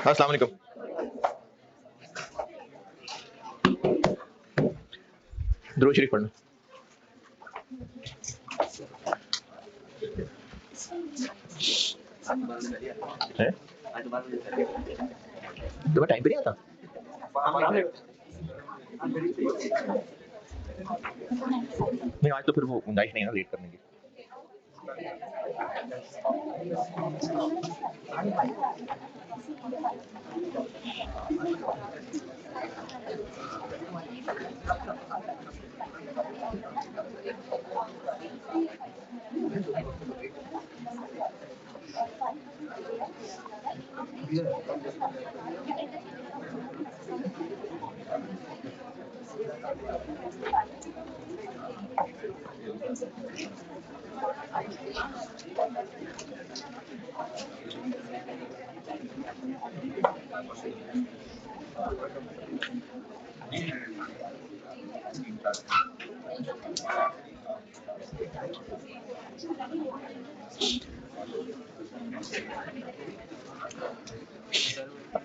अस्सलाम वालेकुम। दुरूद शरीफ पढ़ना है? तुम्हें टाइम पे नहीं आता? नहीं, आज तो फिर वो गुंजाइश नहीं है ना लेट करने की।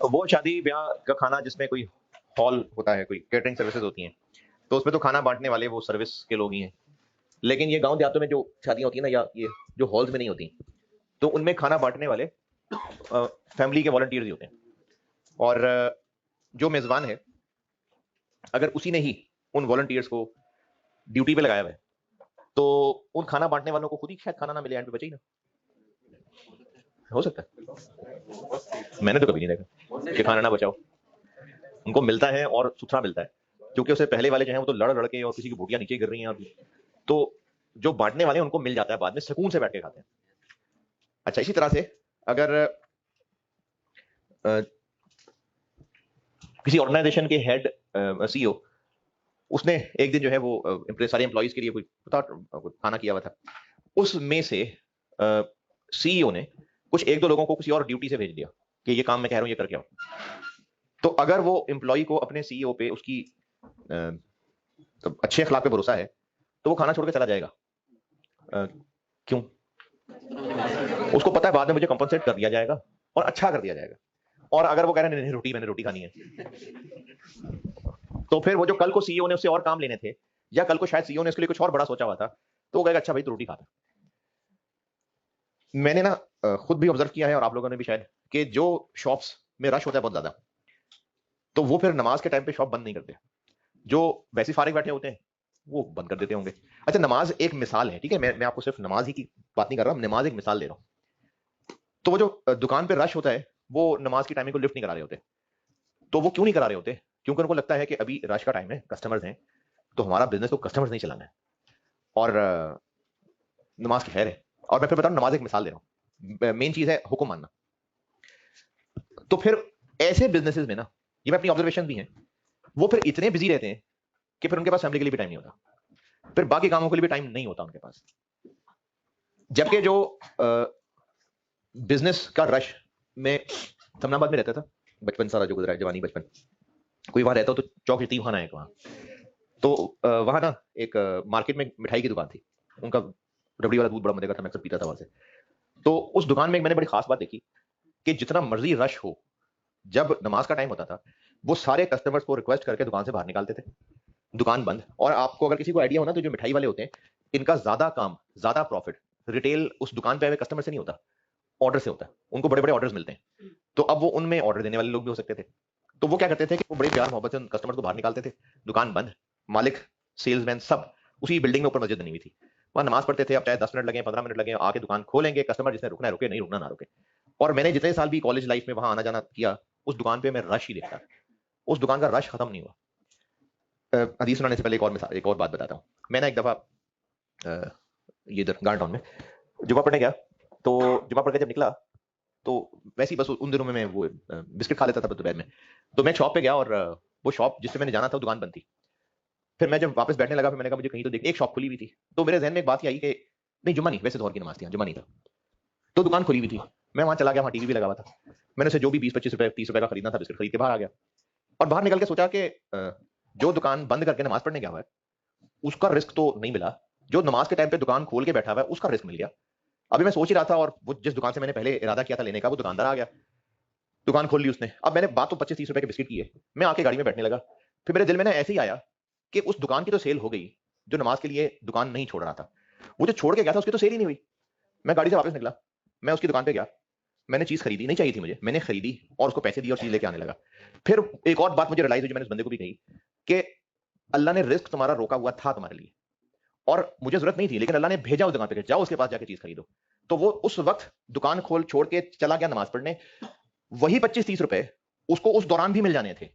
वो शादी ब्याह का खाना जिसमें कोई हॉल होता है, कोई केटरिंग सर्विसेज होती हैं, तो उसमें तो खाना बांटने वाले वो सर्विस के लोग ही हैं। लेकिन ये गांव देहातों में जो शादियां होती है ना, या ये जो हॉल्स में नहीं होती, तो उनमें खाना बांटने वाले फैमिली के वॉलंटियर्स ही होते हैं। और जो मेजबान है, अगर उसी ने ही उन वॉलंटियर्स को ड्यूटी पे लगाया हुआ है, तो उन खाना बांटने वालों को खुद ही शायद खाना ना मिले, एंड पे बचे ही ना। हो सकता है, मैंने तो कभी नहीं देखा कि खाना ना बचाओ। उनको मिलता है और सुथरा मिलता है, क्योंकि उससे पहले वाले जो है वो तो लड़ लड़ के और किसी की बोटियां नीचे गिर रही हैं अभी। तो जो बांटने वाले हैं उनको मिल जाता है बाद में, सुकून से बैठ के खाते हैं। अच्छा, इसी तरह से अगर किसी ऑर्गेनाइजेशन के हेड सीईओ, उसने एक दिन जो है वो सारे एम्प्लॉइज के लिए कोई खाना किया हुआ था, उसमें से सीईओ ने कुछ एक दो लोगों को किसी और ड्यूटी से भेज दिया कि ये काम मैं कह रहा हूं ये करके आओ। तो अगर वो एम्प्लॉय को अपने सीईओ पे उसकी तो अच्छे अखलाक पे भरोसा है, तो वो खाना छोड़ के चला जाएगा। क्यों? उसको पता है बाद में मुझे कंपनसेट कर दिया जाएगा और अच्छा कर दिया जाएगा। और अगर वो कह रहे हैं नहीं रोटी, मैंने रोटी खानी है, तो फिर वो जो कल को सीईओ ने उससे और काम लेने थे, या कल को शायद सीईओ ने उसके लिए कुछ और बड़ा सोचा हुआ था, तो वो कहेगा अच्छा भाई तो रोटी खाता। मैंने ना खुद भी ऑब्जर्व किया है, और आप लोगों ने भी शायद, कि जो शॉप्स में रश होता है बहुत ज्यादा, तो वो फिर नमाज के टाइम पे शॉप बंद नहीं करते। जो वैसे फारिग बैठे होते हैं वो बंद कर देते होंगे। अच्छा, नमाज एक मिसाल है, ठीक है, मैं आपको सिर्फ नमाज ही की बात नहीं कर रहा, नमाज एक मिसाल दे रहा हूं। तो वो जो दुकान पे रश होता है, वो नमाज की टाइमिंग को लिफ्ट नहीं करा रहे होते। तो वो क्यों नहीं करा रहे होते? क्योंकि उनको लगता है कि अभी रश का टाइम है, कस्टमर्स हैं, तो हमारा बिजनेस को कस्टमर्स नहीं चलाना है, और नमाज की खैर है। और मैं फिर बता रहा हूं, नमाज एक मिसाल दे रहा हूं, मेन चीज है हुक्म मानना। तो फिर ऐसे बिजनेसेस में ना, ये मैं अपनी ऑब्जर्वेशन भी है, वो फिर इतने बिजी रहते हैं कि फिर उनके पास फैमिली के लिए भी टाइम नहीं होता, फिर बाकी कामों के लिए भी टाइम नहीं होता उनके पास। जबकि जो बिजनेस का रश, में तमनाबाद में रहता था बचपन, सारा जो गुजरा है, जवानी बचपन, कोई वहां रहता हो तो चौक यतीम खाना है वहां। तो वहां ना एक मार्केट में मिठाई की दुकान थी, उनका रबड़ी वाला दूध बड़ा मजे का था, मैं अक्सर पीता था वहां से। तो उस दुकान में मैंने बड़ी खास बात देखी कि जितना मर्जी रश हो, जब नमाज का टाइम होता था, वो सारे कस्टमर्स को रिक्वेस्ट करके दुकान से बाहर निकालते थे, दुकान बंद। और आपको अगर किसी को आइडिया हो ना, तो जो मिठाई वाले होते हैं, इनका ज्यादा काम, ज्यादा प्रॉफिट रिटेल उस दुकान पे आए कस्टमर से नहीं होता, ऑर्डर से होता है। उनको बड़े बड़े ऑर्डर्स मिलते हैं, तो अब वो उनमें ऑर्डर देने वाले लोग भी हो सकते थे। तो वो क्या करते थे कि वो बड़े प्यार मोहब्बत से उन कस्टमर को बाहर निकालते थे, दुकान बंद, मालिक, सेल्समैन सब उसी बिल्डिंग में ऊपर मस्जिद बनी हुई थी, वहां नमाज पढ़ते थे। अब चाहे 10 मिनट लगे, 15 मिनट लगे, आके दुकान खोलेंगे, कस्टमर जिसने रुकना है रुके, नहीं रुकना ना रुके। और मैंने जितने साल भी कॉलेज लाइफ में वहां आना जाना किया, उस दुकान पे मैं रश ही देखता, उस दुकान का रश खत्म नहीं हुआ। हदीस सुनाने से पहले एक और बात बताता हूँ। मैं ना एक दफा ये इधर गार्ड टाउन में जुमा पढ़ने गया, तो जुमा पढ़ के जब निकला, तो वैसे ही बस उन दिनों में मैं वो बिस्किट खा लेता था दोपहर में, तो मैं शॉप पे गया, और वो शॉप जिससे मैंने जाना था वो दुकान बंद थी। फिर मैं जब वापस बैठने लगा, फिर मैंने कहा मुझे कहीं तो देख, एक शॉप खुली हुई थी, तो मेरे जहन में एक बात ही आई कि नहीं, जुम्मा नहीं, वैसे जोहर की नमाज थी, जुम्मा नहीं था, तो दुकान खुली हुई थी। मैं वहां चला गया, वहां टीवी भी लगा हुआ था, मैंने उसे जो भी 20-25 रुपए 30 रुपए का खरीदना था बिस्किट खरीद के बाहर आ गया। और बाहर निकल के सोचा कि जो दुकान बंद करके नमाज पढ़ने गया हुआ है, उसका रिस्क तो नहीं मिला, जो नमाज के टाइम पे दुकान खोल के बैठा हुआ है उसका रिस्क मिल गया। अभी मैं सोच ही रहा था, और वो जिस दुकान से मैंने पहले इरादा किया था लेने का, वो दुकानदार आ गया, दुकान खोल ली उसने। अब मैंने बात तो 25-30 रुपए के बिस्किट की है, मैं आके गाड़ी में बैठने लगा। फिर मेरे दिल में ना ऐसे ही आया कि उस दुकान की तो सेल हो गई, जो नमाज के लिए दुकान नहीं छोड़ रहा था, वो जो छोड़ के गया था उसकी तो सेल ही नहीं हुई। मैं गाड़ी से वापस निकला, मैं उसकी दुकान पे गया, मैंने चीज खरीदी, नहीं चाहिए थी मुझे, मैंने खरीदी और उसको पैसे दिए और चीज लेके आने लगा। फिर एक और बात मुझे रियलाइज हुई, जो मैंने उस बंदे को भी कही, कि अल्लाह ने रिस्क तुम्हारा रोका हुआ था तुम्हारे लिए, और मुझे जरूरत नहीं थी, लेकिन अल्लाह ने भेजा उस दुकान पे, जाओ उसके पास जाके चीज खरीदो। तो वो उस वक्त दुकान खोल छोड़ के चला गया नमाज पढ़ने। वही 25-30 रुपए उसको उस दौरान भी मिल जाने थे।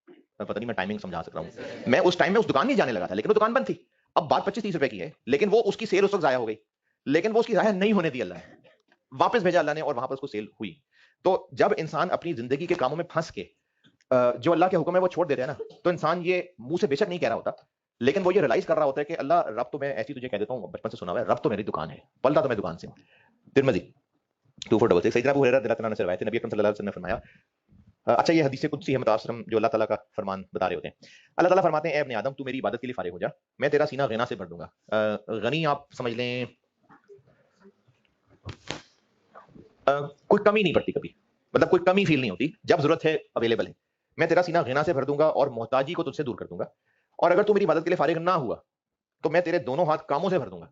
मैं पता नहीं मैं टाइमिंग समझा सकता हूँ, मैं उस टाइम में उस दुकान नहीं जाने लगा था, लेकिन वो दुकान बंद थी। अब बात 25-30 रुपए की है, लेकिन वो उसकी सेल उस वक्त जाया हो गई, लेकिन वो उसकी जाया नहीं होने दी अल्लाह ने, वापस भेजा अल्लाह ने, और वहां पर उसको सेल हुई। तो जब इंसान अपनी जिंदगी के कामों में फंस के जो अल्लाह के हुक्म है वो छोड़ देते हैं ना, तो इंसान ये मुंह से बेशक नहीं कह रहा होता, लेकिन वो ये रियलाइज कर रहा होता है कि अल्लाह, रब तो मैं ऐसी तुझे कह देता हूँ, बचपन से सुना हुआ है, रब तो मेरी दुकान है, पलता तो मैं दुकान से हूँ। तिरमिज़ी 2466, सैयदना अबू हुरैरा रज़ियल्लाहु अन्हु से रवायत है, नबी अकरम सल्लल्लाहु अलैहि वसल्लम ने फरमाया, अच्छा ये हदीस कुदसी है मुतासरम, जो अल्लाह ताला का फरमान बता रहे होते हैं। अल्लाह ताला फरमाते हैं, ए इब्ने आदम, तू मेरी इबादत के लिए फारिग हो जा, मैं तेरा सीना गिना से भर दूंगा। गनी आप समझ लें, कोई कमी नहीं पड़ती कभी, मतलब कोई कमी फील नहीं होती, जब जरूरत है अवेलेबल है। मैं तेरा सीना गिना से भर दूंगा और मोहताजी को तुझसे दूर कर दूंगा। और अगर तू मेरी इबादत के लिए फारिग ना हुआ, तो मैं तेरे दोनों हाथ कामों से भर दूंगा,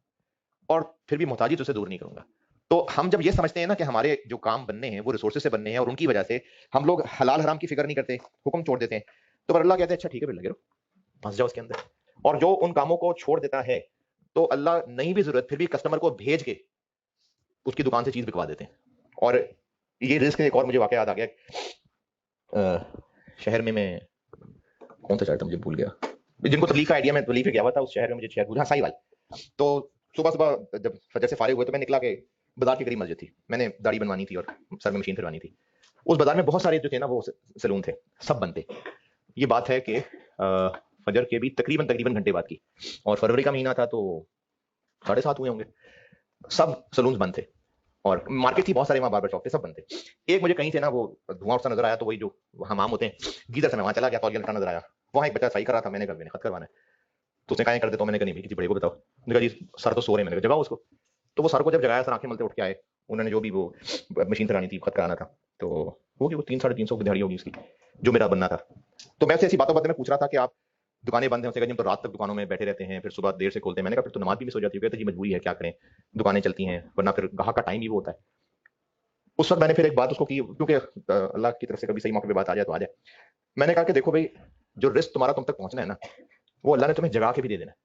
और फिर भी मोहताजी तुझसे दूर नहीं करूंगा। तो हम जब ये समझते हैं ना कि हमारे जो काम बनने हैं वो रिसोर्सेज से बनने हैं, और उनकी वजह से हम लोग हलाल हराम की फिक्र नहीं करते, हुक्म छोड़ देते हैं, तो फिर अल्लाह कहते हैं अच्छा ठीक है, फिर लगे रहो, फंस जाओ उसके अंदर। और जो उन कामों को छोड़ देता है, तो अल्लाह नहीं भी जरूरत फिर भी कस्टमर को भेज के उसकी दुकान से चीज बिकवा देते हैं। और ये रिस्क, एक और मुझे वाकया याद आ गया। शहर में मैं कौन सा शहर था मुझे भूल गया, जिनको तबलीग का आइडिया, मैं तबलीग पे गया हुआ था उस शहर में, मुझे शहर भूल, हाँ साहिवाल। तो सुबह सुबह जब फजर से फारिग हुए तो मैं निकला के बाजार के करीब मस्जिद थी, मैंने दाढ़ी बनवानी थी और सर में मशीन फिरवानी थी। उस बाजार में बहुत सारे जो थे ना वो सैलून थे, सब बंद थे। ये बात है कि फजर के भी तकरीबन तकरीबन घंटे बाद की, और फरवरी का महीना था, तो 7:30 हुए होंगे, सब सैलून बंद थे। और मार्केट थी, बहुत सारे वहाँ बार्बर शॉप थे, सब बंद थे। एक मुझे कहीं से ना वो धुआं उठता नजर आया, तो वही जो हमाम होते हैं, गीजर से मैं वहाँ चला गया, तौलिया लटका नजर आया, वहाँ एक बच्चा सही कर रहा था, मैंने कहा मैंने खत करवाना है। तो उसने कहा कर देता हूँ, मैंने कहा नहीं भाई, किसी बड़े को बताओ। मैंने कहा जी सर तो सो रहे हैं, मैंने कहा जगाओ उसको। तो वो सर को जब जगाया, सर आंखें मलते उठ के आए, उन्होंने जो भी वो मशीन करानी थी, खत कराना था, तो वो कि वो 300-350 की दिहाड़ी होगी उसकी, जो मेरा बनना था। तो मैं उससे ऐसी बातों बातों में पूछ रहा था कि आप दुकानें बंद हैं, उसने कहा जी हम तो रात तक दुकानों में बैठे रहते हैं, फिर सुबह देर से खोलते हैं। मैंने कहा फिर तो नमाज भी मिस हो जाती है। कहते जी मजबूरी है, क्या करें, दुकानें चलती हैं, वरना फिर ग्राहक का टाइम ही वो होता है। उस वक्त मैंने फिर एक बात उसको की, क्योंकि अल्लाह की तरफ से कभी सही मौके पे बात आ जाए तो आ जाए। मैंने कहा कि देखो भाई, जो रिस्क तुम्हारा तुम तक पहुंचना है ना, वो अल्लाह ने तुम्हें जगा के भी दे देना है।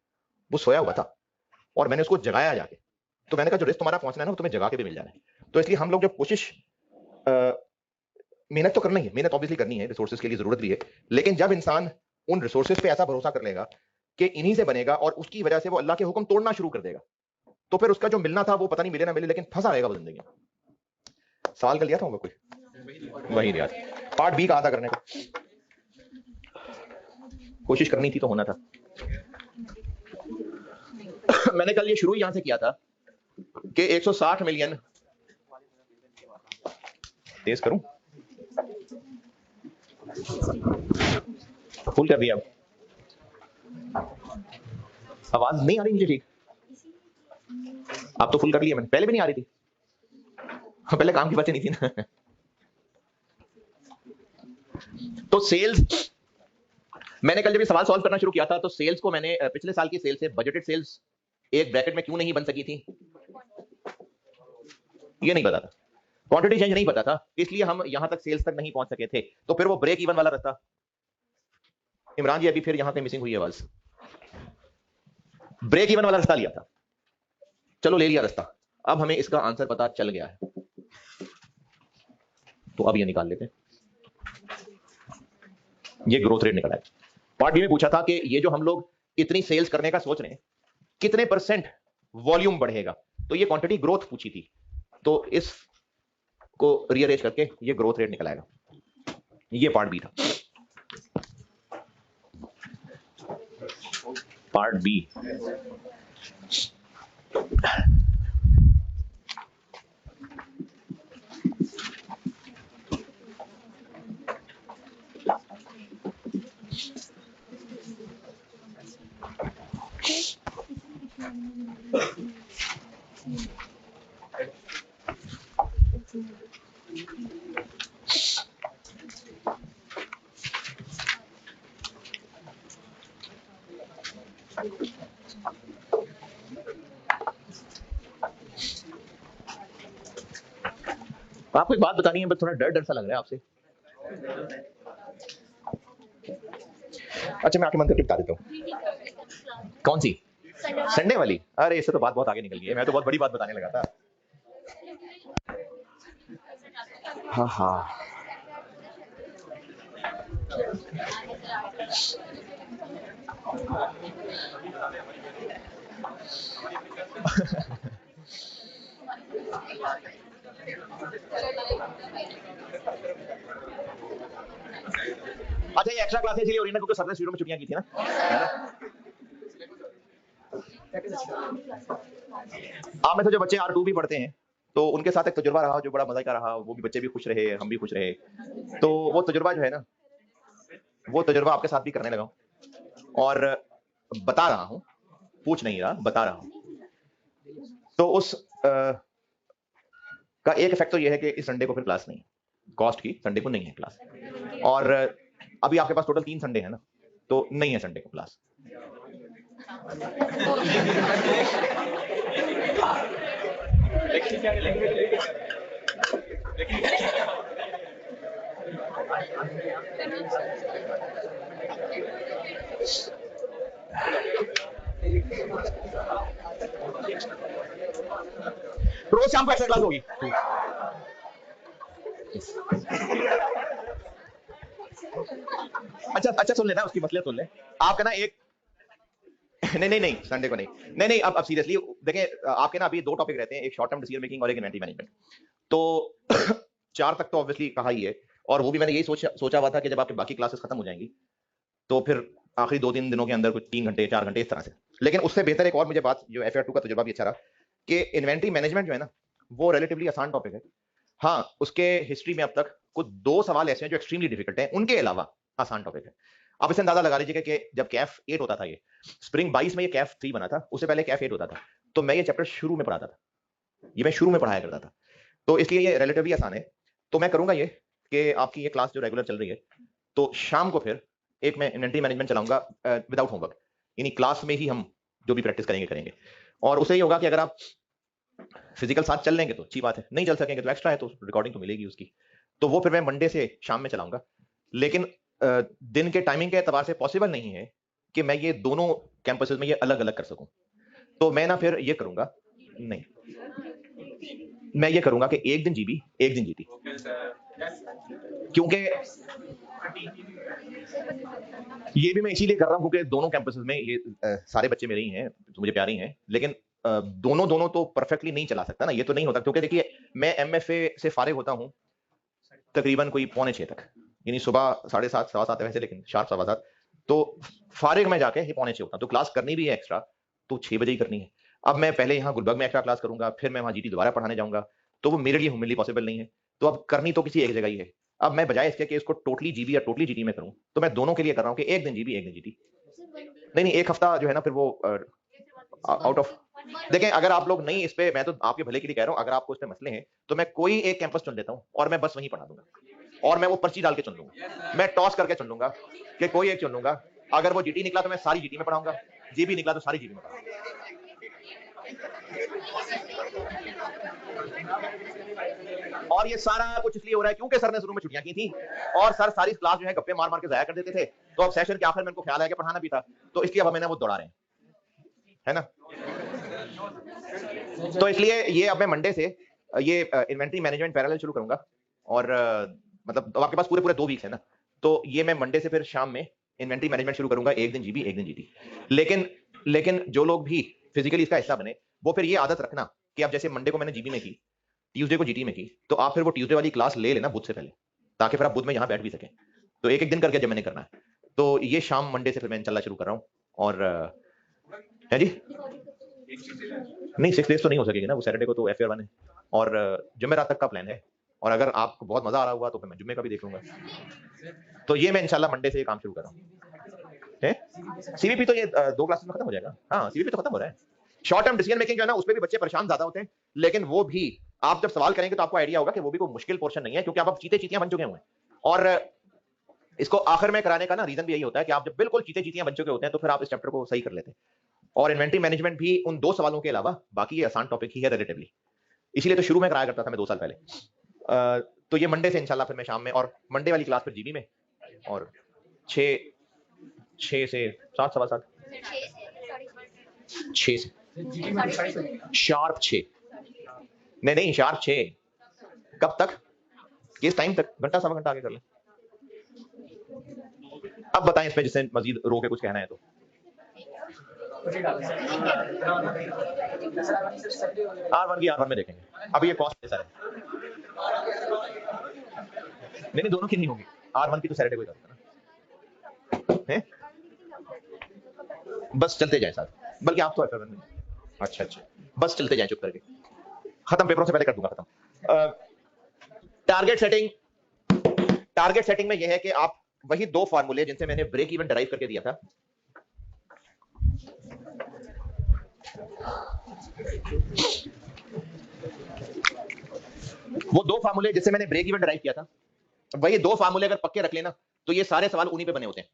वो सोया हुआ था और मैंने उसको जगाया जाके। तो मैंने कहा जो रिस्क तुम्हारा पहुंचना है ना, वो तुम्हें जगा के भी मिल जाना है। तो इसलिए हम लोग जब कोशिश, मेहनत तो करना ही है, मेहनत ऑब्वियसली करनी है, रिसोर्सेज के लिए जरूरत भी है, लेकिन जब इंसान उन रिसोर्सेज पे ऐसा भरोसा कर लेगा कि इन्हीं से बनेगा, और उसकी वजह से वो अल्लाह के हुक्म तोड़ना शुरू कर देगा, तो फिर उसका जो मिलना था वो पता नहीं मिले ना मिले, लेकिन फंसा रहेगा वो जिंदगी में। सवाल कर लिया था होगा कोई, वही याद, पार्ट बी कहा था करने को, कोशिश करनी थी तो होना था। मैंने कल ये शुरू यहां से किया था कि 160 मिलियन, तेज करूं, फुल कर दिया, आवाज नहीं आ रही मुझे ठीक, आप तो फुल कर लिया, मैंने पहले भी नहीं आ रही थी, पहले काम की बातें नहीं थी ना। तो सेल्स, मैंने कल जब ये सवाल सॉल्व करना शुरू किया था, तो सेल्स को मैंने पिछले साल की सेल्स से बजटेड सेल्स एक ब्रैकेट में क्यों नहीं बन सकी थी, ये नहीं पता था, क्वांटिटी चेंज नहीं पता था, इसलिए हम यहां तक सेल्स तक नहीं पहुंच सके थे। तो फिर वो ब्रेक इवन वाला रास्ता, इमरान जी अभी फिर यहां पे मिसिंग हुई है आवाज, ब्रेक इवन वाला रास्ता लिया था, चलो ले लिया रास्ता, अब हमें इसका आंसर पता चल गया है, तो अब ये निकाल लेते हैं, ये ग्रोथ रेट निकला है। पार्ट बी में पूछा था कि ये जो हम लोग इतनी सेल्स करने का सोच रहे हैं, कितने परसेंट वॉल्यूम बढ़ेगा, तो ये क्वांटिटी ग्रोथ पूछी थी, तो इस को रीअरेंज करके ये ग्रोथ रेट निकल आएगा। ये पार्ट बी था। पार्ट बी, आपको एक बात बतानी है, बस थोड़ा डर डर सा लग रहा है आपसे। अच्छा मैं आंखें बंद करके बता देता हूँ। कौन सी? संडे वाली? अरे इससे तो बात बहुत आगे निकल गई है, मैं तो बहुत बड़ी बात बताने लगा था। हाँ हाँ अच्छा ये एक्स्ट्रा क्लास इसलिए हो रही है ना क्योंकि सर ने शुरू में छुट्टियां की थी ना, है ना? आप में से जो बच्चे R2 भी पढ़ते हैं तो उनके साथ एक तजुर्बा रहा जो बड़ा मजा का रहा, वो भी बच्चे भी खुश रहे, हम भी खुश रहे। तो वो तजुर्बा जो है ना, वो तजुर्बा आपके साथ भी करने लगा हूं और बता रहा हूं, पूछ नहीं रहा, बता रहा हूं। तो उस का एक इफेक्ट तो ये है कि इस संडे को फिर क्लास नहीं, कॉस्ट की संडे को नहीं है क्लास। और अभी आपके पास टोटल 3 संडे है ना, तो नहीं है संडे को क्लास। रोज शाम को एक्स्ट्रा क्लास होगी। अच्छा अच्छा सुन लेना, उसकी मसले सुन ले। आपका ना एक नहीं नहीं नहीं संडे को नहीं, नहीं नहीं अब सीरियसली देखें, आपके ना अभी 2 टॉपिक रहते हैं, एक शॉर्ट टर्म डिसीजन मेकिंग और एक इन्वेंटरी मैनेजमेंट। तो 4 तक तो ऑब्वियसली कहा ही है, और वो भी मैंने यही सोचा हुआ था कि जब आपकी बाकी क्लासेस खत्म हो जाएंगी तो फिर आखिरी 2-3 दिनों के अंदर कुछ 3 घंटे 4 घंटे इस तरह से। लेकिन उससे बेहतर एक और मुझे बात, जो FR2 का तजुर्बा भी अच्छा रहा, कि इन्वेंटरी मैनेजमेंट जो है ना वो रिलेटिवली आसान टॉपिक है। हाँ उसके हिस्ट्री में अब तक कुछ 2 सवाल ऐसे हैं जो एक्सट्रीमली डिफिकल्ट हैं, उनके अलावा आसान टॉपिक है। आप इसे अंदाजा लगा लीजिए कि जब कैफ 8 होता था, ये स्प्रिंग 22 में ये कैफ 3 बना था, उससे पहले कैफ 8 होता था, तो मैं ये चैप्टर शुरू में पढ़ाता था, ये मैं शुरू में पढ़ाया करता था, तो इसलिए ये रिलेटिवली आसान है। तो मैं करूंगा ये कि आपकी ये क्लास जो रेगुलर चल रही है, तो शाम को फिर एक मैं इन्वेंटरी मैनेजमेंट चलाऊंगा विदाउट होमवर्क, यानी क्लास में ही हम जो भी प्रैक्टिस करेंगे। और उसे ये होगा कि अगर आप फिजिकल साथ चल लेंगे तो अच्छी बात है, नहीं चल सकेंगे तो एक्स्ट्रा है, तो रिकॉर्डिंग तो मिलेगी उसकी। तो वो फिर मैं मंडे से शाम में चलाऊंगा। लेकिन दिन के टाइमिंग के एतबार से पॉसिबल नहीं है कि मैं ये दोनों कैंपसेस में ये अलग अलग कर सकूं। तो मैं ना फिर ये करूंगा, नहीं मैं ये करूंगा कि एक दिन जीबी एक दिन जीटी, क्योंकि ये भी मैं इसीलिए कर रहा हूं क्योंकि दोनों कैंपसेस में ये सारे बच्चे मेरे ही हैं, तो मुझे प्यारे ही हैं, लेकिन दोनों तो परफेक्टली नहीं चला सकता ना, ये तो नहीं होता, क्योंकि देखिए मैं MFA से फारिग होता हूं तकरीबन कोई 5:45 तक, यानी सुबह 7:30 7:15 वैसे, लेकिन शार्प 7:15, तो फारिग में जाके ये 5:45 होता, तो क्लास करनी भी है एक्स्ट्रा तो 6 बजे ही करनी है। अब मैं पहले यहाँ गुलबर्ग में एक्स्ट्रा क्लास करूंगा, फिर मैं वहां GT दोबारा पढ़ाने जाऊंगा, तो वो मेरे लिए ह्यूमनली पॉसिबल नहीं है। तो अब करनी तो किसी एक जगह ही है। अब मैं बजाय इसके कि इसको टोटली जीबी या टोटली जीटी में करूं, तो मैं दोनों के लिए कर रहा हूं कि एक दिन जीबी एक दिन जीटी। नहीं एक हफ्ता जो है ना फिर वो आउट ऑफ, देखें अगर आप लोग नहीं इस पे, मैं तो आपके भले के लिए कह रहा हूं, अगर आपको इस पे मसले हैं तो मैं कोई एक कैंपस चुन लेता हूं और मैं बस वहीं पढ़ा दूंगा, और मैं वो पर्ची डाल के चुन लूंगा, मैं टॉस करके चुन लूंगा कि कोई एक चुन लूंगा। अगर वो जीटी निकला तो मैं सारी जीटी में पढ़ाऊंगा, जीबी निकला तो सारी जीबी में पढ़ाऊंगा। और ये सारा कुछ इसलिए हो रहा है क्योंकि सर ने शुरू में छुट्टियां की थी, और सर सारी क्लास जो है गप्पे मार मार के जाया कर देते थे, तो अब सेशन के आखिर में उनको ख्याल आया कि पढ़ाना भी था, तो इसलिए अब मैंने वो दौड़ा रहे हैं, है ना। तो इसलिए ये अब मैं मंडे से ये इन्वेंटरी मैनेजमेंट पैरेलल शुरू करूंगा, और मतलब अब आपके पास पूरे 2 वीक्स है ना, तो ये मैं मंडे से फिर शाम में इन्वेंटरी मैनेजमेंट शुरू करूंगा, एक दिन जीबी एक दिन जीटी। लेकिन जो लोग भी फिजिकली इसका हिस्सा बने, वो फिर ये आदत रखना कि अब जैसे मंडे को मैंने जीबी में की, ट्यूसडे को जीटी में की, तो आप फिर वो ट्यूसडे वाली क्लास ले लेना बुध से पहले, ताकि फिर आप बुध में यहाँ बैठ भी सकें। तो एक दिन करके जब मैंने करना है, तो ये शाम मंडे से फिर मैं चलना शुरू कर रहा हूँ। और है जी नहीं 6 डेज तो नहीं हो सकेगी ना, वो सैटरडे को तो FR1 है, और जुमेरात तक का प्लान है, और अगर आपको बहुत मजा आ रहा हुआ तो फिर मैं जुम्मे का भी देख लूंगा। तो ये मैं इंशाल्लाह मंडे से ये काम शुरू कर रहा हूँ। CVP तो ये 2 क्लासेस में खत्म हो जाएगा। हाँ CVP तो खत्म हो रहा है, शॉर्ट टर्म डिसीजन मेकिंग जो है ना, उसमें भी बच्चे परेशान ज्यादा होते हैं, लेकिन वो भी आप जब सवाल करेंगे तो आपको आइडिया होगा कि वो भी कोई मुश्किल पोर्शन नहीं है, क्योंकि आप चीते चीतियां बन चुके हुए हैं। और इसको आखिर में कराने का ना रीजन भी यही होता है कि आप जब बिल्कुल चीते चीतियां बन चुके होते हैं तो फिर आप इस चैप्टर को सही कर लेते हैं। और इन्वेंटरी मैनेजमेंट भी उन 2 सवालों के अलावा बाकी ये आसान टॉपिक ही है रिलेटिवली, इसीलिए तो शुरू में कराया करता था मैं 2 साल पहले। तो ये मंडे से इंशाल्लाह फिर मैं शाम में, और मंडे वाली क्लास फिर जीबी में, और 6 से 7, सवा 7, 6 से शार्प 6, नहीं शार्प 6। कब तक? किस टाइम तक? घंटा सवा घंटा आगे कर ले। अब बताएं इसमें जिससे मजीद रो के कुछ कहना है तो। R1 की R1 में देखेंगे, अभी ये कॉस्ट है। नहीं दोनों की नहीं होगी, R1 की तो सैटरडे को ही करता है। बस चलते जाए साथ, बल्कि आप तो अच्छा बस चलते जाए चुप करके, खत्म, पेपरों से पहले कर दूंगा खत्म। टारगेट सेटिंग में यह है कि आप वही 2 फार्मूले जिनसे मैंने ब्रेक इवन डराइव करके दिया था, वो 2 फार्मूले जिससे मैंने ब्रेक इवन डराइव किया था, वही 2 फार्मूले अगर पक्के रख लेना तो ये सारे सवाल उन्हीं पे बने होते हैं।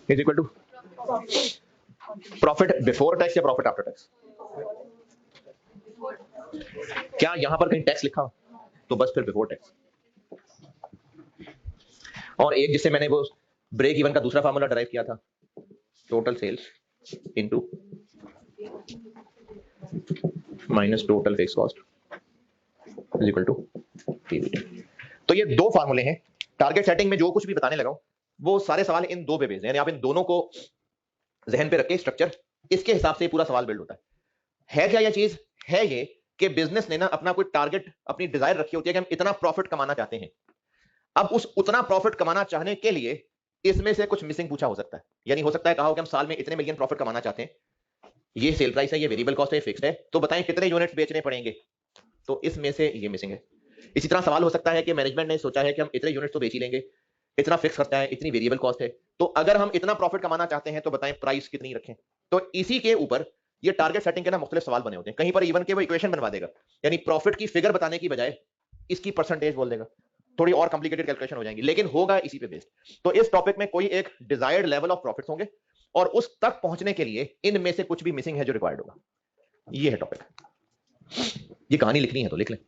Is equal to profit before tax या प्रॉफिट आफ्टर टैक्स? क्या यहां पर कहीं टैक्स लिखा हो तो बस फिर बिफोर टैक्स। और एक जिससे मैंने वो ब्रेक इवन का दूसरा फार्मूला डराइव किया था, total sales into minus total fix cost is equal to PBT. तो ये 2 फार्मूले हैं। टारगेट सेटिंग में जो कुछ भी बताने लगा हूं वो सारे सवाल इन 2 पे बेस्ड हैं, यानी आप इन दोनों को जहन पे रखें, स्ट्रक्चर इसके हिसाब से पूरा सवाल बिल्ड होता है क्या यह चीज है ये कि बिजनेस ने ना अपना कोई टारगेट, अपनी डिजायर रखी होती है कि हम इतना प्रॉफिट कमाना चाहते हैं। अब उस उतना प्रॉफिट कमाना चाहने के लिए इसमें से कुछ मिसिंग पूछा हो सकता है, यानी हो सकता है कहा हो कि हम साल में इतने मिलियन प्रॉफिट कमाना चाहते हैं, ये सेल प्राइस है, ये वेरिएबल कॉस्ट है, फिक्स्ड है, तो बताएं कितने यूनिट्स बेचने पड़ेंगे, तो इसमें से ये मिसिंग है। इसी तरह सवाल हो सकता है कि मैनेजमेंट ने सोचा है कि हम इतने यूनिट्स तो बेच ही लेंगे, इतना फिक्स करता है, इतनी वेरिएबल कॉस्ट है, तो अगर हम इतना प्रॉफिट कमाना चाहते हैं तो बताएं प्राइस कितनी रखें। तो इसी के ऊपर ये टारगेट सेटिंग के ना मुख्तलिफ सवाल बने होते हैं। कहीं पर इवन के वो इक्वेशन बनवा देगा, यानी प्रॉफिट की फिगर बताने की बजाय इसकी परसेंटेज बोल देगा, थोड़ी और कॉम्प्लिकेटेड कैलकुलेशन हो जाएंगी, लेकिन होगा इसी पे बेस्ड। तो इस टॉपिक में कोई एक डिजायर्ड लेवल ऑफ प्रॉफिट्स होंगे और उस तक पहुंचने के लिए इनमें से कुछ भी मिसिंग है जो रिक्वायर्ड होगा। ये है टॉपिक। ये कहानी लिखनी है तो लिख लें।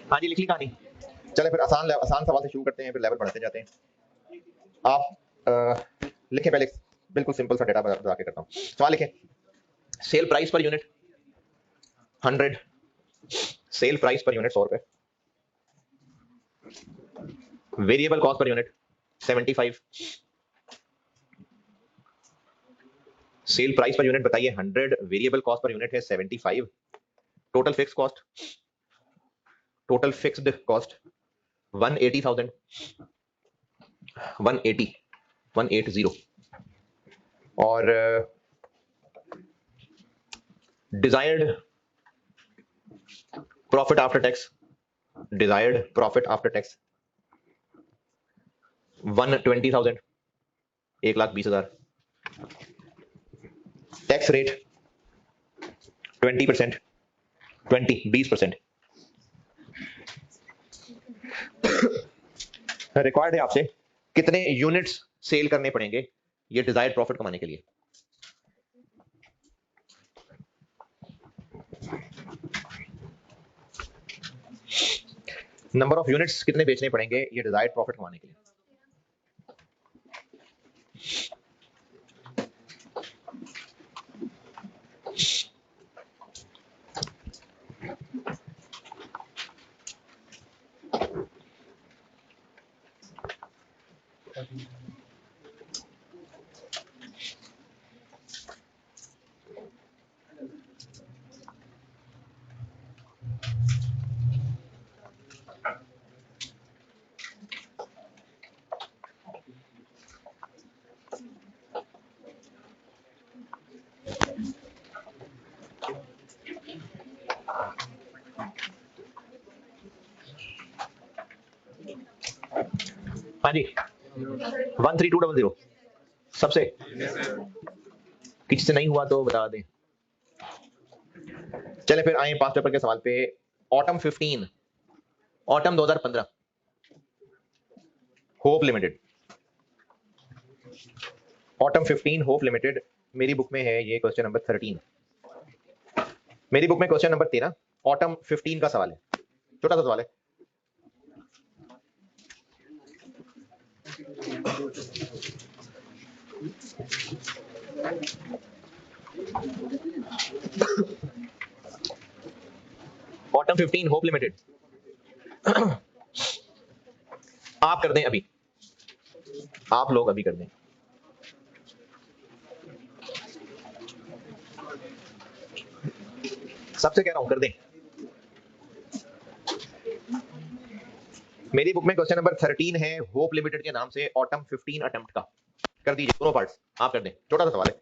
हाँ जी, लिख ली कहानी। चले फिर आसान सवाल से शुरू करते हैं, फिर लेवल बढ़ते जाते हैं। आप लिखें, पहले बिल्कुल सिंपल सा डेटा बता के करता हूँ। सवाल लिखें, sale price per unit 100, sale price per unit 100 रुपए, variable cost per unit 75, sale price per unit बताइए 100, वेरिएबल कॉस्ट पर यूनिट है 75, total fix cost, total fixed cost 180,000, 180 और desired profit after tax, 120,000, 1,20,000, tax rate 20%, 20% required है आपसे कितने units cell करने पड़ेंगे ये डिजायर्ड प्रॉफिट कमाने के लिए? नंबर ऑफ यूनिट्स कितने बेचने पड़ेंगे ये डिजायर्ड प्रॉफिट कमाने के लिए? हाँ जी 13200 सबसे किसी से नहीं हुआ तो बता दें। चले फिर आए पास्ट पेपर के सवाल पे। Autumn 2015 hope limited, autumn 15 hope limited मेरी बुक में है ये क्वेश्चन नंबर 13। मेरी बुक में क्वेश्चन नंबर 13 ऑटम 15 का सवाल है, छोटा सा सवाल है। ऑटम 15 होप लिमिटेड आप कर दें अभी, आप लोग अभी कर दें। सबसे कह रहा हूं कर दें। मेरी बुक में क्वेश्चन नंबर 13 है होप लिमिटेड के नाम से ऑटम 15 अटेम्प्ट का। कर दीजिए दोनों पार्ट्स, आप कर दें, छोटा सा सवाल है।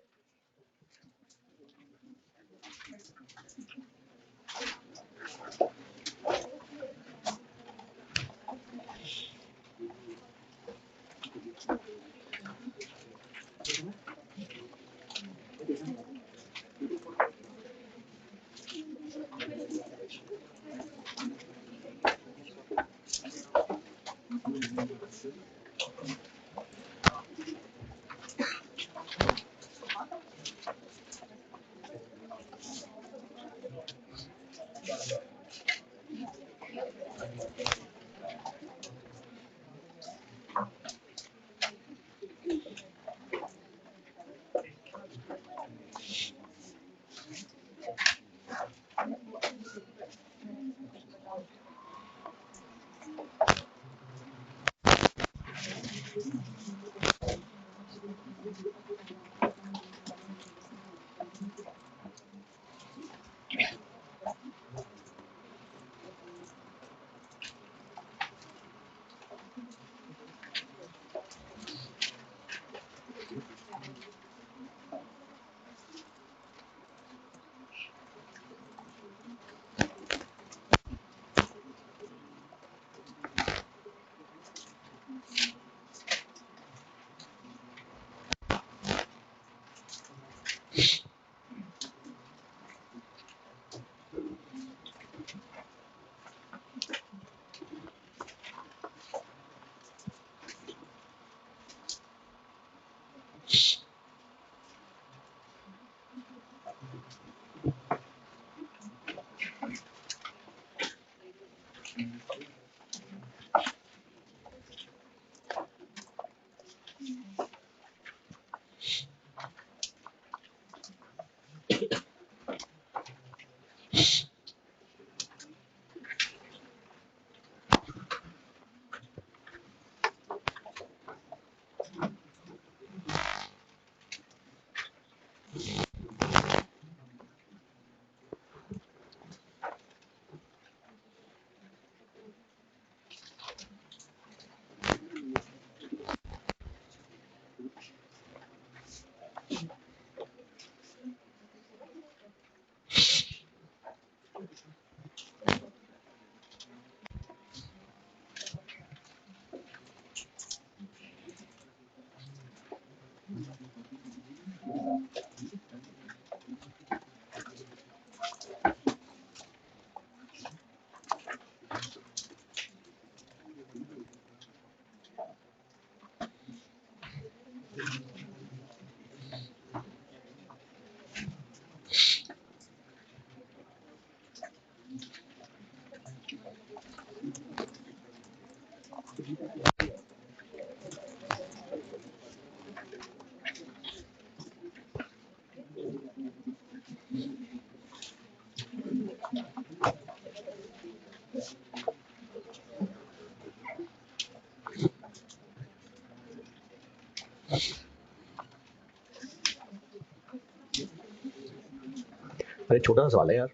अरे छोटा सा सवाल है यार।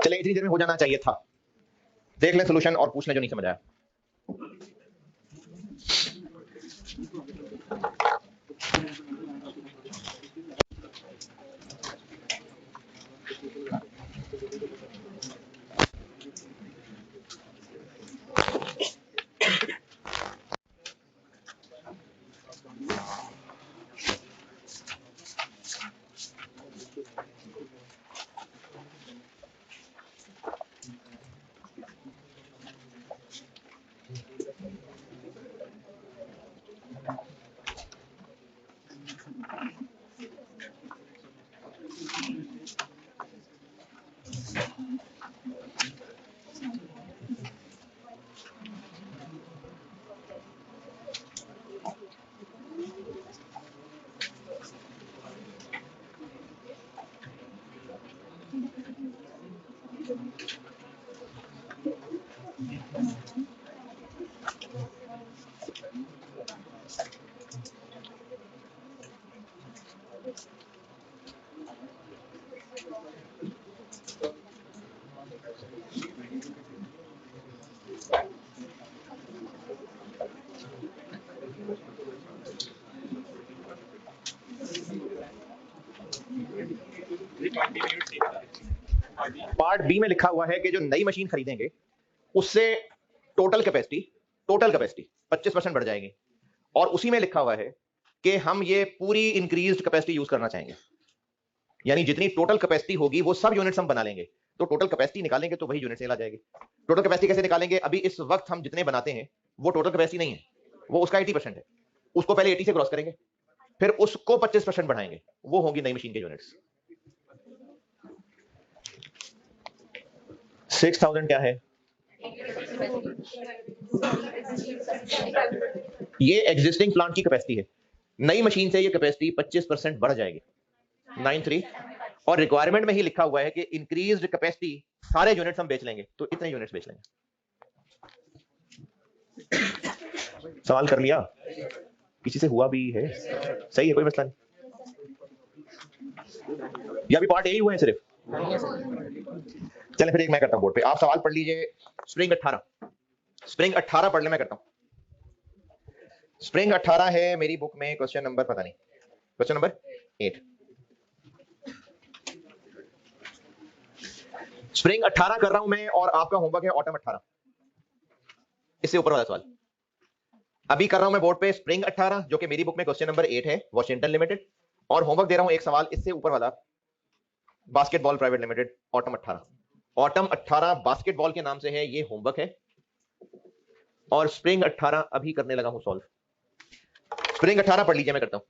चले इतनी देर में हो जाना चाहिए था। देख ले सोल्यूशन और पूछ ले जो नहीं समझ आया। पार्ट बी में लिखा हुआ है कि जो नई मशीन खरीदेंगे उससे टोटल कैपेसिटी 25% बढ़ जाएगी, और उसी में लिखा हुआ है कि हम ये पूरी इंक्रीज्ड कैपेसिटी यूज करना चाहेंगे, यानी जितनी टोटल कैपेसिटी होगी वो सब यूनिट्स हम बना लेंगे। तो टोटल कैपेसिटी निकालेंगे तो वही यूनिट सेल आ जाएगी। टोटल कैपेसिटी कैसे निकालेंगे? अभी इस वक्त हम जितने बनाते हैं वो टोटल कैपेसिटी नहीं है, वो उसका 80% है। उसको पहले 80 से क्रॉस करेंगे, फिर उसको 25% बढ़ाएंगे, वो होगी नई मशीन के यूनिट्स। 6000 क्या है? ये एग्जिस्टिंग प्लांट की कैपेसिटी है। नई मशीन से ये कैपेसिटी 25% बढ़ जाएगी 93, और रिक्वायरमेंट में ही लिखा हुआ है कि इंक्रीज्ड कैपेसिटी सारे यूनिट्स हम बेच लेंगे, तो इतने यूनिट्स बेच लेंगे। सवाल कर लिया? किसी से हुआ भी है? सही है, कोई मसला नहीं। या भी पार्ट ए ही हुए हैं सिर्फ? चले फिर एक मैं करता हूं बोर्ड पे, आप सवाल पढ़ लीजिए। स्प्रिंग 18 पढ़ ले, मैं करता हूं। स्प्रिंग 18 है मेरी बुक में, क्वेश्चन नंबर पता नहीं, क्वेश्चन नंबर 8। स्प्रिंग 18 कर रहा हूं मैं और आपका होमवर्क है ऑटम 18, इससे ऊपर वाला सवाल अभी कर रहा हूं मैं बोर्ड पे। स्प्रिंग 18 जो कि मेरी बुक में क्वेश्चन नंबर 8 है, वॉशिंगटन लिमिटेड, और होमवर्क दे रहा हूं एक सवाल इससे ऊपर वाला, basketball private limited, autumn 18। Autumn 18 basketball के नाम से है, ये होमवर्क है, और स्प्रिंग 18 अभी करने लगा हूं सॉल्व। स्प्रिंग 18 पढ़ लीजिए, मैं करता हूं।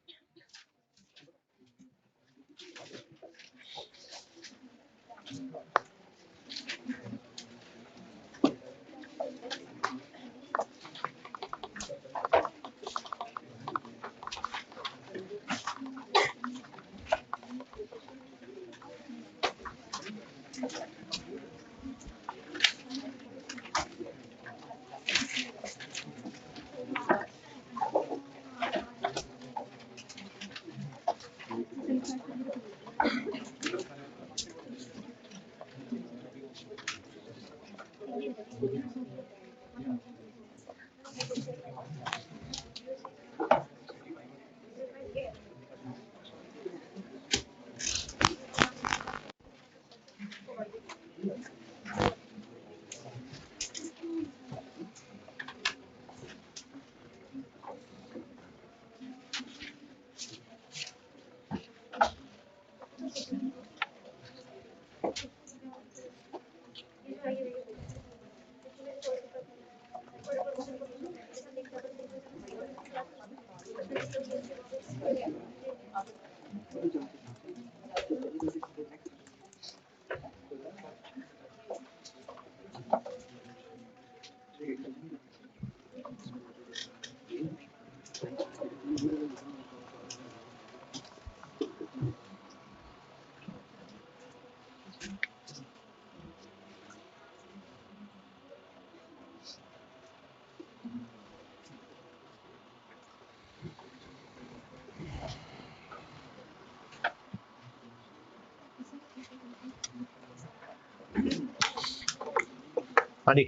हाँ जी,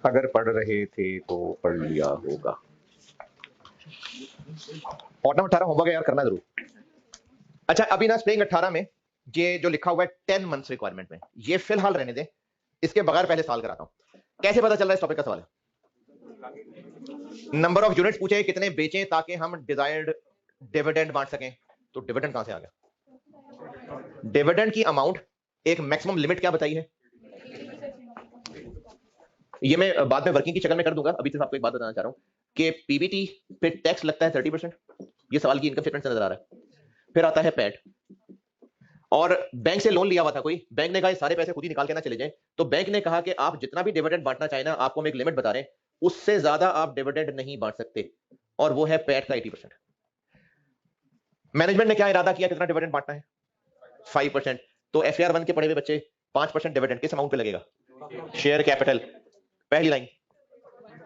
अगर पढ़ रहे थे तो पढ़ लिया होगा। ऑटम 18 होमवर्क है यार, करना जरूर। अच्छा अभी ना स्प्रिंग 18 में ये जो लिखा हुआ है 10 मंथ्स रिक्वायरमेंट में, ये फिलहाल रहने दें, इसके बगैर पहले सवाल कराता हूं। कैसे पता चल रहा है इस टॉपिक का सवाल है? नंबर ऑफ यूनिट्स पूछे, कितने बेचें ताकि हम डिजायर्ड डिविडेंड बांट सकें। तो डिविडेंड कहां से आ गया? डिविडेंड की अमाउंट, एक मैक्सिमम लिमिट क्या बताई है? ये मैं बाद में वर्किंग की शक्ल में कर दूंगा, अभी तो आपको एक बात बताना चाह रहा हूं कि पीबीटी पे टैक्स लगता है 30%, ये सवाल की इनकम स्टेटमेंट से नजर आ रहा है। फिर आता है पैट, और बैंक से लोन लिया हुआ था कोई, बैंक ने कहा सारे पैसे खुद ही निकाल के ना चले जाएं, तो बैंक ने कहा कि आप जितना भी डिविडेंड बांटना चाहें ना, आपको हम एक लिमिट बता रहे हैं, उससे ज्यादा आप डिविडेंड नहीं बांट सकते, और वो है पैट का 80%। मैनेजमेंट ने क्या इरादा किया, कितना डिविडेंड बांटना है? 5%। तो एफआर 1 के पढ़े हुए बच्चे, 5% डिविडेंड किस अमाउंट पे लगेगा? शेयर कैपिटल, पहली लाइन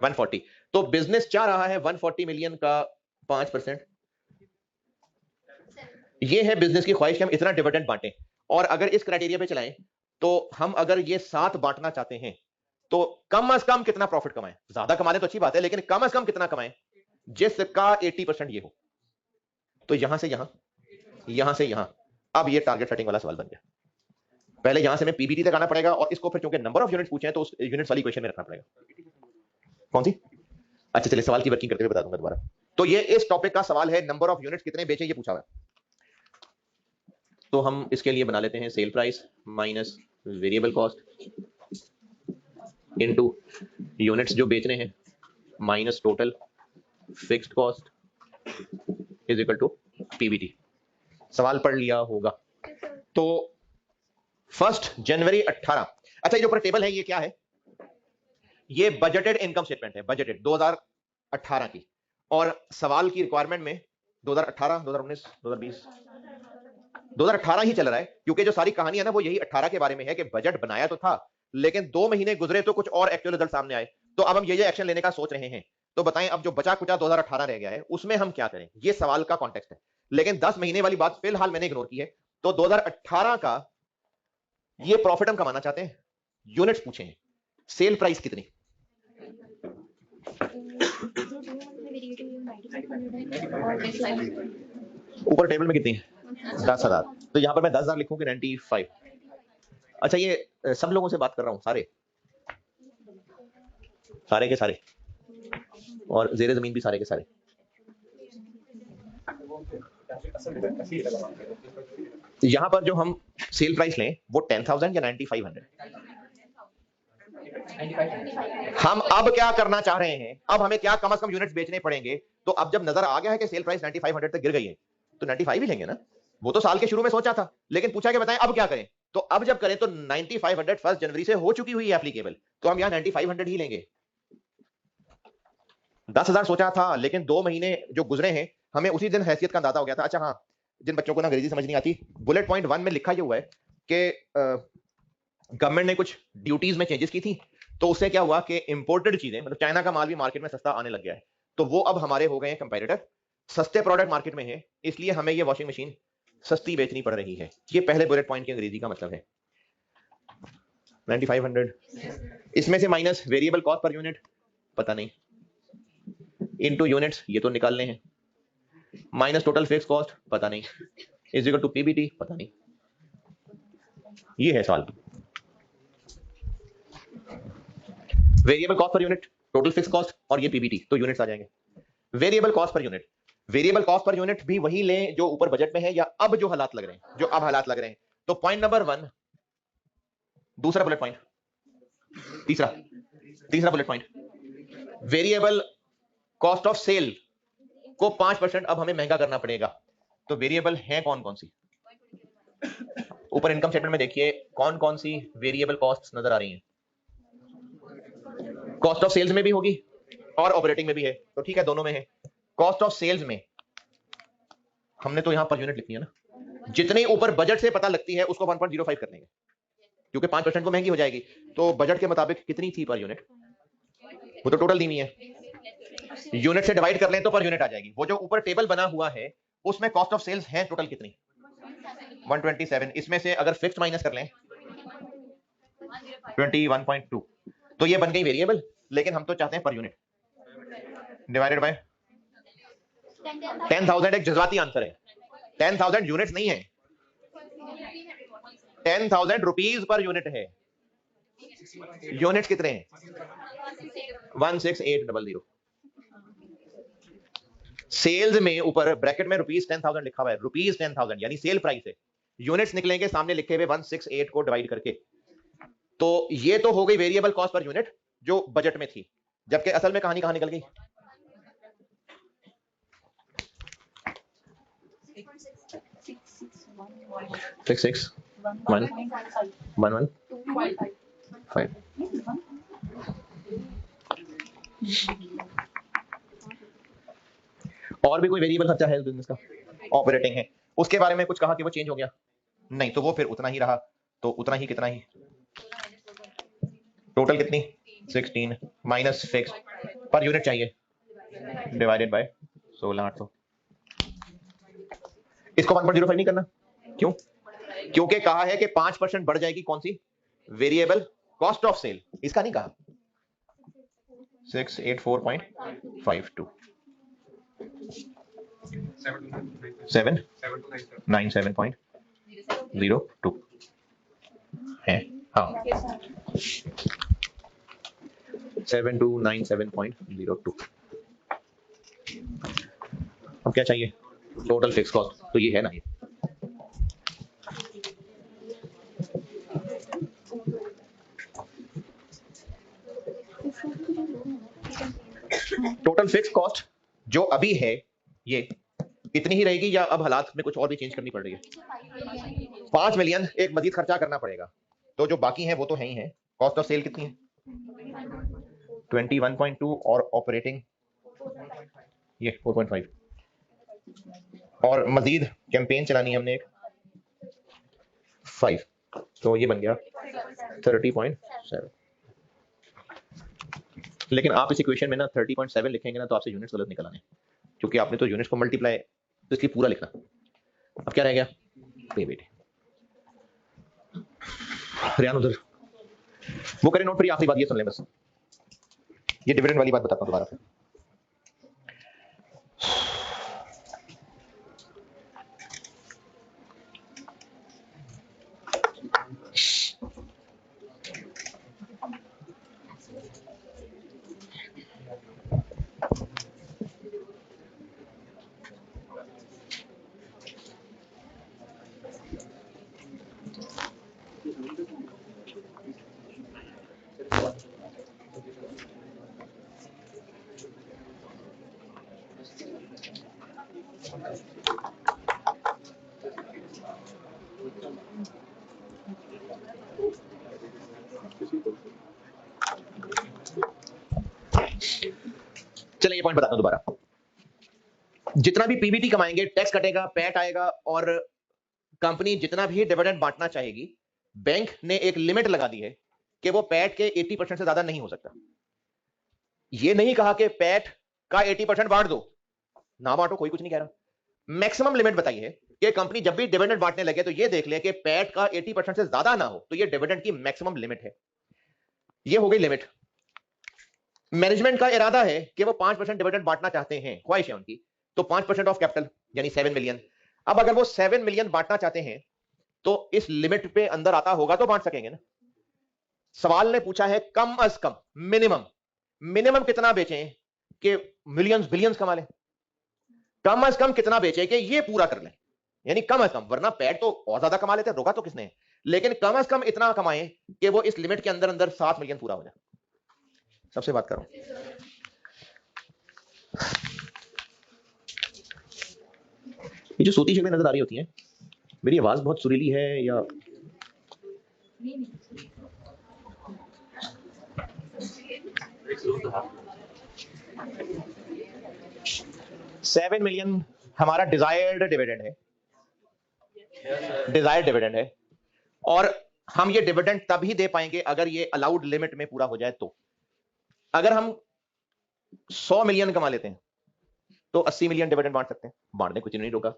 140। तो बिजनेस चाह रहा है 140 मिलियन का 5%, ये है बिजनेस की ख्वाहिश कि हम इतना डिविडेंड बांटें। और अगर इस क्राइटेरिया पे चलाएं तो हम अगर ये 7 बांटना चाहते हैं तो कम से कम कितना प्रॉफिट कमाएं? ज्यादा कमा लें तो अच्छी बात है, लेकिन कम से कम कितना कमाएं जिसका 80% ये हो। तो यहां से यहां से यहां, अब ये टारगेट सेटिंग वाला सवाल बन गया। पहले यहां से मैं पीबीटी तक आना पड़ेगा, और इसको फिर चूंकि नंबर ऑफ यूनिट्स पूछे हैं तो उस यूनिट्स वाली इक्वेशन में रखना पड़ेगा। कौन सी? अच्छा चलिए सवाल की वर्किंग करते हुए बता दूंगा दोबारा। तो ये इस टॉपिक का सवाल है, नंबर ऑफ यूनिट्स कितने बेचे ये पूछा हुआ है। तो हम इसके लिए बना लेते हैं sale price minus variable cost into units जो बेचने हैं minus total fixed cost is equal to PBT. सवाल पढ़ लिया होगा। तो 1 जनवरी 18। अच्छा ये जो ऊपर टेबल है ये क्या है? ये बजटेड इनकम स्टेटमेंट है, बजटेड 2018 की, और सवाल की रिक्वायरमेंट में 2018, 2019, 2020, 2018 ही चल रहा है, क्योंकि जो सारी कहानी है ना वो यही 18 के बारे में है कि बजट बनाया तो था, लेकिन 2 महीने गुजरे तो कुछ और एक्चुअल रिजल्ट सामने आए, तो अब हम ये एक्शन लेने का सोच रहे हैं। तो बताएं अब जो बचा कुचा 2018 रह गया है उसमें हम क्या करें, ये सवाल का कॉन्टेक्स्ट है। लेकिन 10 महीने वाली बात फिलहाल मैंने इग्नोर की है। तो 2018 का ये प्रॉफिट हम कमाना चाहते हैं। यूनिट्स पूछे, सेल प्राइस कितनी, ऊपर टेबल में कितनी है, 10,000। तो यहां पर मैं 10,000 लिखूंगी 95। अच्छा ये सब लोगों से बात कर रहा हूं, सारे सारे के सारे, और जेरे जमीन भी सारे के सारे। यहां पर जो हम सेल प्राइस लें वो 10,000 या 9,500। हम अब क्या करना चाह रहे हैं, अब हमें क्या कम से कम यूनिट्स बेचने पड़ेंगे। तो अब जब नजर आ गया है कि सेल प्राइस 9,500 तक गिर गई है, तो 95 ही लेंगे ना। वो तो साल के शुरू में सोचा था, लेकिन पूछा कि बताएं अब क्या करें। तो अब जब करें तो 9,500 1 जनवरी से हो चुकी हुई है एप्लीकेबल, तो हम यहां 9,500 ही लेंगे। 10,000 सोचा था, लेकिन 2 महीने जो गुजरे हैं हमें उसी दिन हैसियत का अंदाजा हो गया था। अच्छा हाँ, जिन बच्चों को ना अंग्रेजी समझ नहीं आती, बुलेट पॉइंट 1 में लिखा हुआ है कि गवर्नमेंट ने कुछ ड्यूटीज में चेंजेस की थी, तो उससे क्या हुआ कि इंपोर्टेड चीजें, मतलब चाइना का माल भी मार्केट में सस्ता आने लग गया है, तो वो अब हमारे हो गए हैं कंपेटिटर, सस्ते प्रोडक्ट मार्केट में है, इसलिए हमें ये वॉशिंग मशीन सस्ती बेचनी पड़ रही है। ये पहले बुलेट पॉइंट की अंग्रेजी का मतलब है। 9,500 इसमें से minus variable cost per unit पता नहीं, इनटू यूनिट्स ये तो निकालने हैं, माइनस टोटल फिक्स कॉस्ट पता नहीं, इज इक्वल टू पीबीटी पता नहीं। ये है सवाल। Variable cost per unit, total fix cost और ये पीबीटी, तो यूनिट्स आ जाएंगे। Variable cost per unit, variable cost per unit भी वही लें जो ऊपर बजट में है या अब जो हालात लग रहे हैं, जो अब हालात लग रहे हैं। तो पॉइंट नंबर 1, दूसरा बुलेट पॉइंट, तीसरा bullet point, variable cost of sale को 5% अब हमें महंगा करना पड़ेगा। तो वेरिएबल है कौन कौन सी, ऊपर इनकम स्टेटमेंट में देखिए कौन कौन सी वेरिएबल कॉस्ट नजर आ रही हैं। कॉस्ट ऑफ सेल्स में भी होगी और ऑपरेटिंग में भी है, तो ठीक है दोनों में है। कॉस्ट ऑफ सेल्स में हमने तो यहां पर यूनिट लिखनी है ना, जितनी ऊपर बजट से पता लगती है उसको 1.05 कर देंगे, क्योंकि 5% को महंगी हो जाएगी। तो बजट के मुताबिक कितनी थी पर यूनिट, वो तो टोटल दी हुई है, यूनिट से डिवाइड कर लें तो पर यूनिट आ जाएगी। वो जो ऊपर टेबल बना हुआ है उसमें कॉस्ट ऑफ सेल्स है टोटल कितनी, 127। इसमें से अगर फिक्स माइनस कर लें 21.2, तो ये बन गई वेरिएबल, लेकिन हम तो चाहते हैं पर यूनिट, डिवाइडेड बाय 10,000। एक जज्बाती आंसर है, 10,000 यूनिट्स नहीं है, 10,000 रुपीज पर यूनिट है। यूनिट्स कितने हैं, 16800। सेल्स में ऊपर ब्रैकेट में रुपीज 10,000 लिखा हुआ है, रुपीज 10,000 यानी सेल प्राइस है। यूनिट्स निकलेंगे सामने लिखे हुए 168 को डिवाइड करके। तो ये तो हो गई वेरिएबल कॉस्ट पर यूनिट जो बजट में थी, जबकि असल में कहानी कहां निकल गई, 661115। और भी कोई वेरिएबल खर्चा है बिजनेस का, ऑपरेटिंग है, उसके बारे में कुछ कहा कि वो चेंज हो गया, नहीं, तो वो फिर उतना ही रहा। तो उतना ही कितना ही, टोटल कितनी 16 माइनस फिक्स पर यूनिट चाहिए, डिवाइडेड बाय 16,800। इसको 1.05 नहीं करना, क्यों, क्योंकि कहा है कि 5% बढ़ जाएगी कौन सी, वेरिएबल कॉस्ट ऑफ सेल, इसका नहीं कहा। 684.52 797.02 है, हाँ 7297.02। अब क्या चाहिए, टोटल फिक्स कॉस्ट, तो ये है ना, ये टोटल फिक्स कॉस्ट जो अभी है ये इतनी ही रहेगी या अब हालात में कुछ और भी चेंज करनी पड़ रही है। 5 मिलियन एक मजीद खर्चा करना पड़ेगा, तो जो बाकी है वो तो है ही है। कॉस्ट ऑफ सेल कितनी है, 21.2 और ऑपरेटिंग ये 4.5, और मजीद कैंपेन चलानी है हमने एक 5, तो ये बन गया 30.7। लेकिन आप इस इक्वेशन में ना 30.7 लिखेंगे ना तो आपसे यूनिट्स गलत निकल आने, क्योंकि आपने तो यूनिट्स को मल्टीप्लाई, तो इसलिए पूरा लिखना। अब क्या रह गया, पे बेटे रियान उधर वो करें नोट। फिर आखिरी बात ये सुन लें बस, ये डिविडेंड वाली बात बताता हूं दोबारा से। चलिए ये पॉइंट बताता हूं दोबारा। जितना भी पीबीटी कमाएंगे, टैक्स कटेगा, पैट आएगा, और कंपनी जितना भी डिविडेंड बांटना चाहेगी, बैंक ने एक लिमिट लगा दी है कि वो पैट के 80% से ज्यादा नहीं हो सकता। ये नहीं कहा कि पैट का 80% बांट दो, ना बांटो, कोई कुछ नहीं कह रहा। मैक्सिमम लिमिट बताई है कि कंपनी जब भी डिविडेंड बांटने लगे तो ये देख ले कि पैट का 80% से ज्यादा ना हो, तो ये डिविडेंड की मैक्सिमम लिमिट है। ये हो गई लिमिट। मैनेजमेंट का इरादा है कि वो 5% डिविडेंड बांटना चाहते हैं, ख्वाहिश है उनकी, तो 5% ऑफ कैपिटल यानी 7 मिलियन। अब अगर वो 7 मिलियन बांटना चाहते हैं तो इस लिमिट पे अंदर आता होगा तो बांट सकेंगे ना। सवाल ने पूछा है कम अज कम, मिनिमम कितना बेचें कि मिलियंस बिलियंस कमा लें, कम अज कम कितना बेचें कि ये पूरा कर लें, यानी कम अज कम, वरना पैट तो और ज्यादा कमा लेते, रोका तो किसने, लेकिन कम अज कम इतना कमाएं कि वो इस लिमिट के अंदर अंदर 7 मिलियन पूरा हो जाए। सबसे बात करो, ये जो सोती शक्लें नजर आ रही होती हैं, मेरी आवाज बहुत सुरीली है या 7 मिलियन हमारा डिजायर्ड डिविडेंड है, डिजायर्ड डिविडेंड है, और हम ये डिविडेंड तभी दे पाएंगे अगर ये अलाउड लिमिट में पूरा हो जाए। तो अगर हम 100 मिलियन कमा लेते हैं तो 80 मिलियन डिविडेंड बांट सकते हैं, बांटने कुछ नहीं रोका,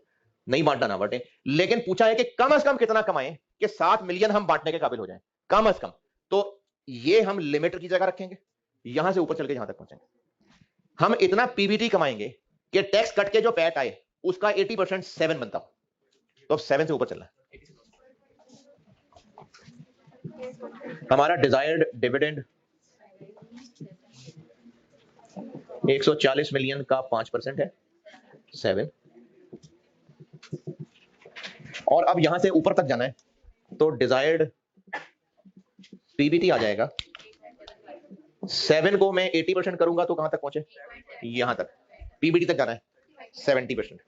नहीं बांटना ना बांटे, लेकिन पूछा है कि कम से कम कितना कमाएं कि 7 मिलियन हम बांटने के काबिल हो जाएं, कम से कम। तो ये हम लिमिट की जगह रखेंगे, यहां से ऊपर चल के जहां तक पहुंचेंगे। हम इतना पीबीटी कमाएंगे कि टैक्स कट के जो पैट आए उसका 80% 7 बनता हो, तो अब 7 से ऊपर चलना है। हमारा डिजायर्ड डिविडेंड 140 मिलियन का 5% है, 7, और अब यहां से ऊपर तक जाना है तो डिजायर्ड पीबीटी आ जाएगा। 7 को मैं 80% करूंगा तो कहां तक पहुंचे, यहां तक, पीबीटी तक जाना है 70%,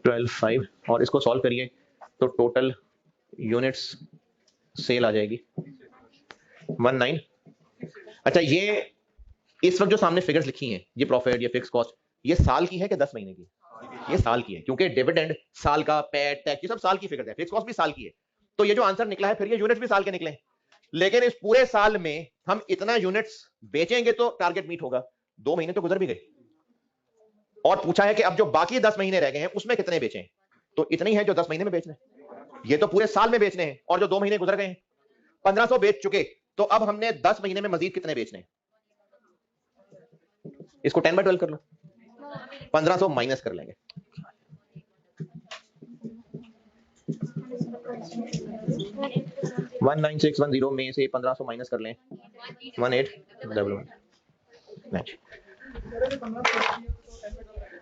12.5, और इसको सॉल्व करिए तो टोटल यूनिट्स सेल आ जाएगी 19। अच्छा, ये इस वक्त जो सामने फिगर्स लिखी हैं, ये प्रॉफिट, ये फिक्स कॉस्ट, ये साल की है कि 10 महीने की, ये साल की है, क्योंकि डिविडेंड साल का, पैट, टैक्स, ये सब साल की फिगर्स है, फिक्स कॉस्ट भी साल की है। तो ये जो आंसर निकला है, फिर ये यूनिट्स भी साल के निकले, लेकिन इस पूरे साल में हम इतना यूनिट्स बेचेंगे तो टारगेट मीट होगा। 2 महीने तो गुजर भी गए, और पूछा है कि अब जो बाकी 10 महीने रह गए हैं उसमें कितने बेचें, तो इतने ही है जो 10 महीने में बेचने, ये तो पूरे साल में बेचने हैं, और जो 2 महीने गुजर गए हैं 1500 बेच चुके, तो अब हमने 10 महीने में मजीद कितने बेचने हैं, इसको 10/12 कर लो, 1500 माइनस कर लेंगे, 19610 में से 1500 माइनस कर लें, 1811।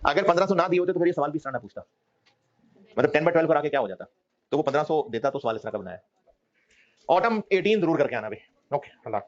अगर 1500 ना दिए होते तो फिर ये सवाल भी इस तरह ना पूछता, मतलब 10/12 करा के क्या हो जाता, तो वो 1500 देता तो सवाल इस तरह का बनाया। ऑटम 18 जरूर करके आना भाई। ओके, अल्लाह।